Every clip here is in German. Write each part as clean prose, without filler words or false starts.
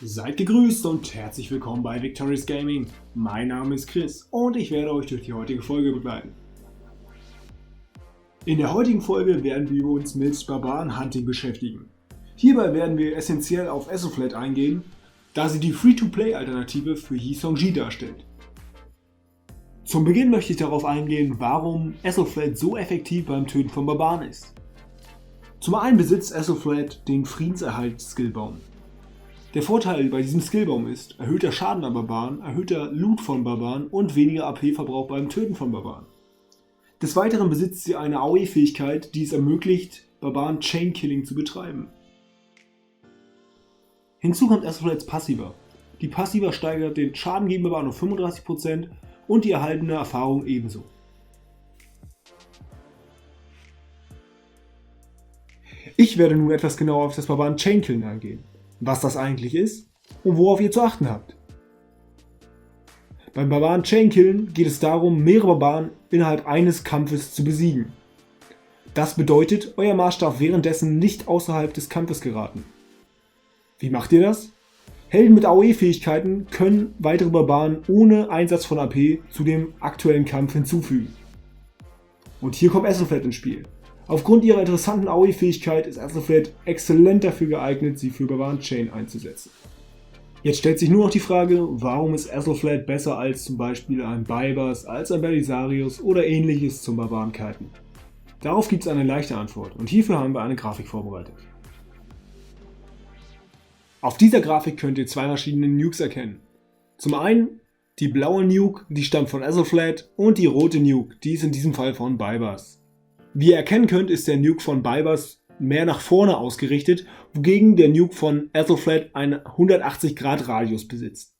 Seid gegrüßt und herzlich willkommen bei Victorious Gaming. Mein Name ist Chris und ich werde euch durch die heutige Folge begleiten. In der heutigen Folge werden wir uns mit Barbaren-Hunting beschäftigen. Hierbei werden wir essentiell auf Aethelflaed eingehen, da sie die Free-to-Play-Alternative für Yi Seong-Ji darstellt. Zum Beginn möchte ich darauf eingehen, warum Aethelflaed so effektiv beim Töten von Barbaren ist. Zum einen besitzt Aethelflaed den Friedenserhalt-Skillbaum. Der Vorteil bei diesem Skillbaum ist erhöhter Schaden an Barbaren, erhöhter Loot von Barbaren und weniger AP-Verbrauch beim Töten von Barbaren. Des Weiteren besitzt sie eine AOE-Fähigkeit, die es ermöglicht, Barbaren Chain-Killing zu betreiben. Hinzu kommt Aethelflaeds Passiva. Die Passiva steigert den Schaden gegen Barbaren um 35% und die erhaltene Erfahrung ebenso. Ich werde nun etwas genauer auf das Barbaren Chain-Killing eingehen, was das eigentlich ist und worauf ihr zu achten habt. Beim Barbaren Chain-Killen geht es darum, mehrere Barbaren innerhalb eines Kampfes zu besiegen. Das bedeutet, euer Marsch darf währenddessen nicht außerhalb des Kampfes geraten. Wie macht ihr das? Helden mit AOE-Fähigkeiten können weitere Barbaren ohne Einsatz von AP zu dem aktuellen Kampf hinzufügen. Und hier kommt Aethelflaed ins Spiel. Aufgrund ihrer interessanten AOE-Fähigkeit ist Aethelflaed exzellent dafür geeignet, sie für Barbaren Chain einzusetzen. Jetzt stellt sich nur noch die Frage, warum ist Aethelflaed besser als zum Beispiel ein Baibars, als ein Belisarius oder ähnliches zum Barbaren Kiten? Darauf gibt es eine leichte Antwort und hierfür haben wir eine Grafik vorbereitet. Auf dieser Grafik könnt ihr zwei verschiedene Nukes erkennen. Zum einen die blaue Nuke, die stammt von Aethelflaed, und die rote Nuke, die ist in diesem Fall von Baibars. Wie ihr erkennen könnt, ist der Nuke von Baibars mehr nach vorne ausgerichtet, wogegen der Nuke von Aethelflaed einen 180° Radius besitzt.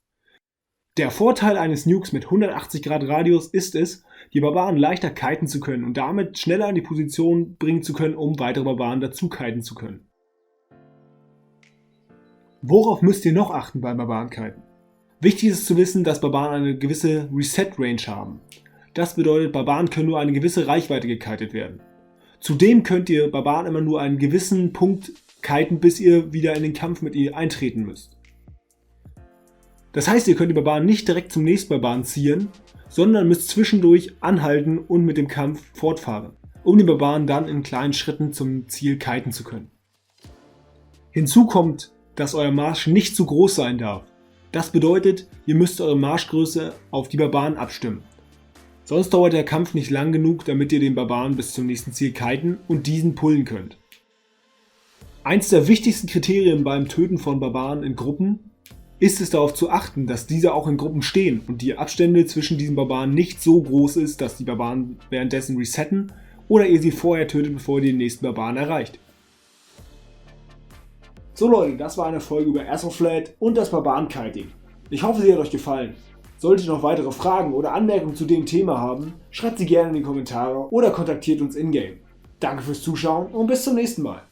Der Vorteil eines Nukes mit 180° Radius ist es, die Barbaren leichter kiten zu können und damit schneller in die Position bringen zu können, um weitere Barbaren dazu kiten zu können. Worauf müsst ihr noch achten beim Barbaren-Kiten? Wichtig ist zu wissen, dass Barbaren eine gewisse Reset-Range haben. Das bedeutet, Barbaren können nur eine gewisse Reichweite gekitet werden. Zudem könnt ihr Barbaren immer nur einen gewissen Punkt kiten, bis ihr wieder in den Kampf mit ihr eintreten müsst. Das heißt, ihr könnt die Barbaren nicht direkt zum nächsten Barbaren ziehen, sondern müsst zwischendurch anhalten und mit dem Kampf fortfahren, um die Barbaren dann in kleinen Schritten zum Ziel kiten zu können. Hinzu kommt, dass euer Marsch nicht zu groß sein darf. Das bedeutet, ihr müsst eure Marschgröße auf die Barbaren abstimmen. Sonst dauert der Kampf nicht lang genug, damit ihr den Barbaren bis zum nächsten Ziel kiten und diesen pullen könnt. Eins der wichtigsten Kriterien beim Töten von Barbaren in Gruppen ist es, darauf zu achten, dass diese auch in Gruppen stehen und die Abstände zwischen diesen Barbaren nicht so groß ist, dass die Barbaren währenddessen resetten oder ihr sie vorher tötet, bevor ihr den nächsten Barbaren erreicht. So Leute, das war eine Folge über Aethelflaed und das Barbaren-Kiting. Ich hoffe, sie hat euch gefallen. Solltet ihr noch weitere Fragen oder Anmerkungen zu dem Thema haben, schreibt sie gerne in die Kommentare oder kontaktiert uns in-game. Danke fürs Zuschauen und bis zum nächsten Mal.